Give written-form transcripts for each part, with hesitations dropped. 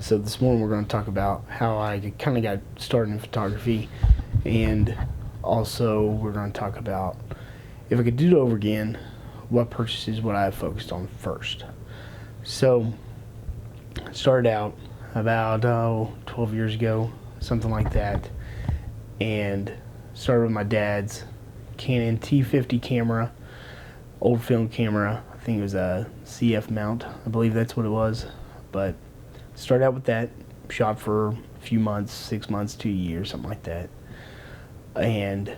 Alright, so this morning we're going to talk about how I kind of got started in photography, and also we're going to talk about, if I could do it over again, what purchases would I have focused on first. So, I started out about 12 years ago, something like that, and started with my dad's Canon T50 camera, old film camera. I think it was a CF mount, I believe that's what it was, but started out with that, shot for a few months, 6 months to a year, something like that, and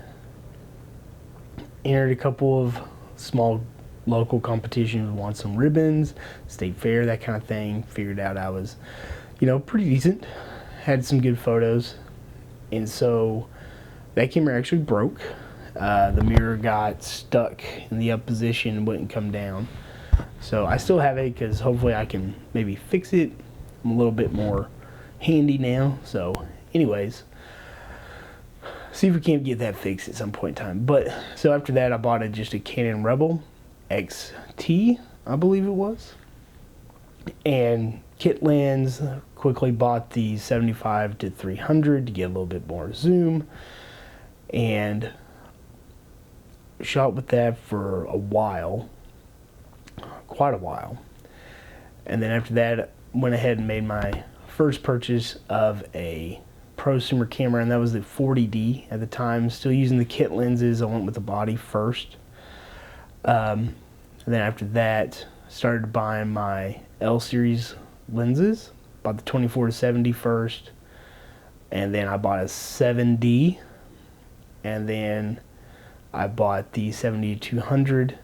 entered a couple of small local competitions, won some ribbons, state fair, that kind of thing. Figured out I was, pretty decent, had some good photos, and so that camera actually broke. The mirror got stuck in the up position and wouldn't come down. So I still have it because hopefully I can maybe fix it. I'm a little bit more handy now. So anyways, see if we can't get that fixed at some point in time. But so after that, I bought just a Canon Rebel XT, I believe it was. And kit lens, quickly bought the 75 to 300 to get a little bit more zoom. And shot with that for a while, quite a while. And then after that, went ahead and made my first purchase of a prosumer camera, and that was the 40D at the time. Still using the kit lenses. I went with the body first. And then after that, started buying my L series lenses. Bought the 24 to 70 first, and then I bought a 7D, and then I bought the 70-200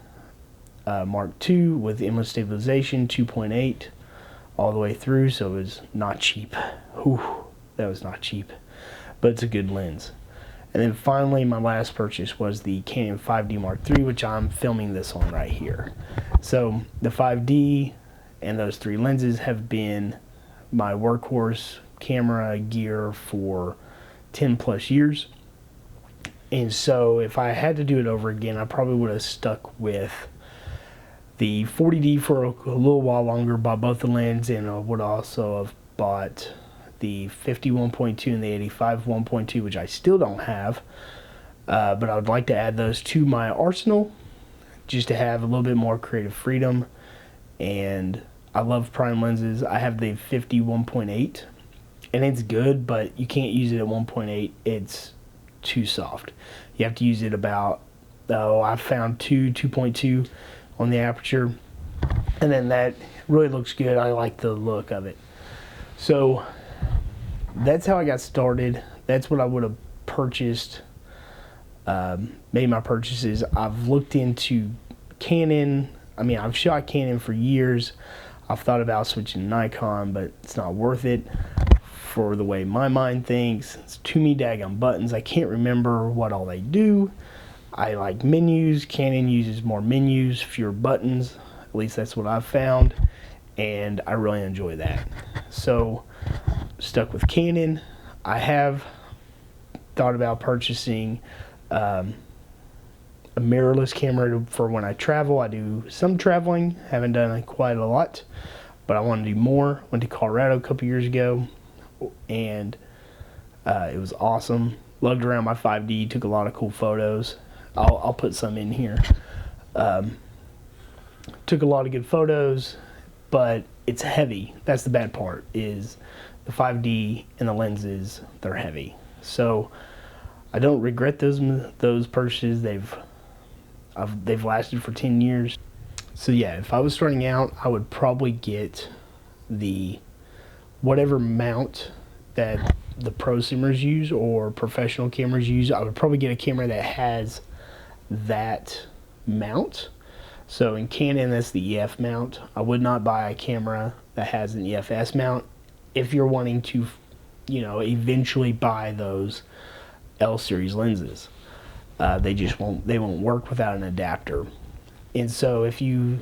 Mark II with image stabilization 2.8 all the way through, so it was not cheap. Whew, that was not cheap, but it's a good lens. And then finally, my last purchase was the Canon 5D Mark III, which I'm filming this on right here. So the 5D and those three lenses have been my workhorse camera gear for 10 plus years. And so if I had to do it over again, I probably would have stuck with the 40D for a little while longer, bought both the lens, and I would also have bought the 50 1.2 and the 85 1.2, which I still don't have, but I would like to add those to my arsenal just to have a little bit more creative freedom. And I love prime lenses. I have the 50 1.8, and it's good, but you can't use it at 1.8. It's too soft. You have to use it about, I found 2.2 on the aperture, and then that really looks good. I like the look of it. So that's how I got started. That's what I would have purchased, made my purchases. I've looked into Canon. I mean, I've shot Canon for years. I've thought about switching to Nikon, but it's not worth it for the way my mind thinks. It's too many daggone buttons. I can't remember what all they do. I like menus. Canon uses more menus, fewer buttons. At least that's what I've found, and I really enjoy that. So, stuck with Canon. I have thought about purchasing a mirrorless camera for when I travel. I do some traveling. Haven't done it quite a lot, but I want to do more. Went to Colorado a couple years ago, and it was awesome. Lugged around my 5D, took a lot of cool photos. I'll put some in here. Took a lot of good photos, but it's heavy. That's the bad part, is the 5D and the lenses, they're heavy. So I don't regret those purchases. They've lasted for 10 years. So yeah, if I was starting out, I would probably get the whatever mount that the prosumers use or professional cameras use. I would probably get a camera that has that mount. So in Canon, that's the EF mount. I would not buy a camera that has an EFS mount if you're wanting to, eventually buy those L series lenses. They won't work without an adapter. And so if you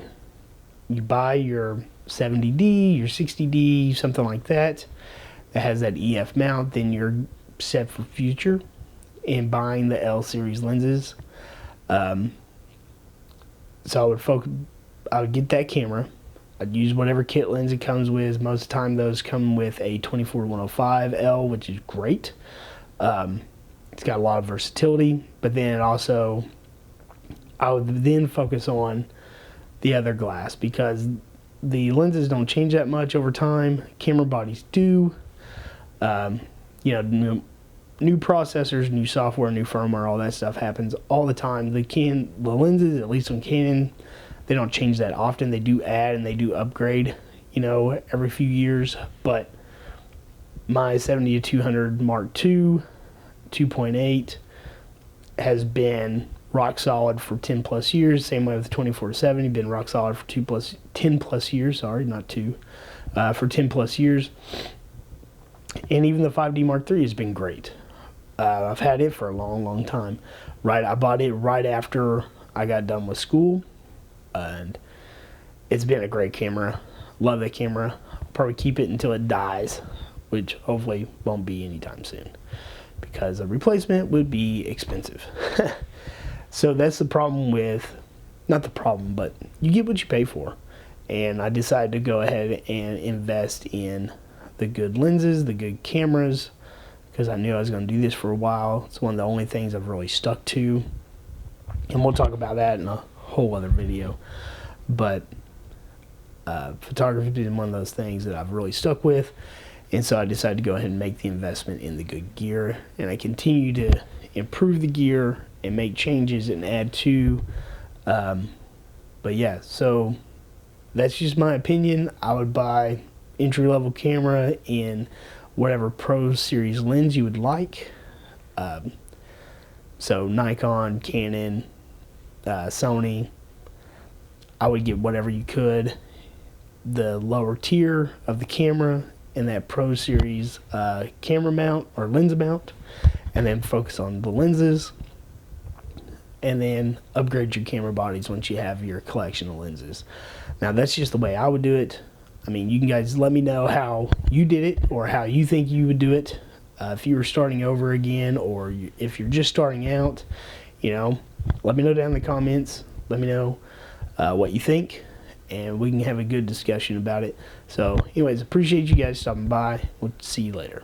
buy your 70D, your 60D, something like that has that EF mount, then you're set for future in buying the L series lenses. So I would get that camera, I'd use whatever kit lens it comes with. Most of the time those come with a 24-105L, which is great. It's got a lot of versatility, but then also I would then focus on the other glass because the lenses don't change that much over time. Camera bodies do. You know, new processors, new software, new firmware, all that stuff happens all the time. The lenses, at least on Canon, they don't change that often. They do add and they do upgrade, you know, every few years. But my 70-200 Mark II 2.8 has been rock solid for 10 plus years. Same way with the 24-70, been rock solid for 10 plus years. Sorry, not 2, for 10 plus years. And even the 5D Mark III has been great. I've had it for a long time. I bought it right after I got done with school, and it's been a great camera. Love that camera. I'll probably keep it until it dies, which hopefully won't be anytime soon, because a replacement would be expensive. So that's the problem with, not the problem, but you get what you pay for. And I decided to go ahead and invest in the good lenses, the good cameras, because I knew I was going to do this for a while. It's one of the only things I've really stuck to, and we'll talk about that in a whole other video. But photography has been one of those things that I've really stuck with, and so I decided to go ahead and make the investment in the good gear, and I continue to improve the gear and make changes and add to. But yeah, so that's just my opinion. I would buy entry-level camera in whatever Pro Series lens you would like. So Nikon, Canon, Sony. I would get whatever you could. The lower tier of the camera and that Pro Series camera mount or lens mount, and then focus on the lenses, and then upgrade your camera bodies once you have your collection of lenses. Now that's just the way I would do it. I mean, you guys let me know how you did it or how you think you would do it. If you were starting over again, or if you're just starting out, you know, let me know down in the comments. Let me know what you think, and we can have a good discussion about it. So anyways, appreciate you guys stopping by. We'll see you later.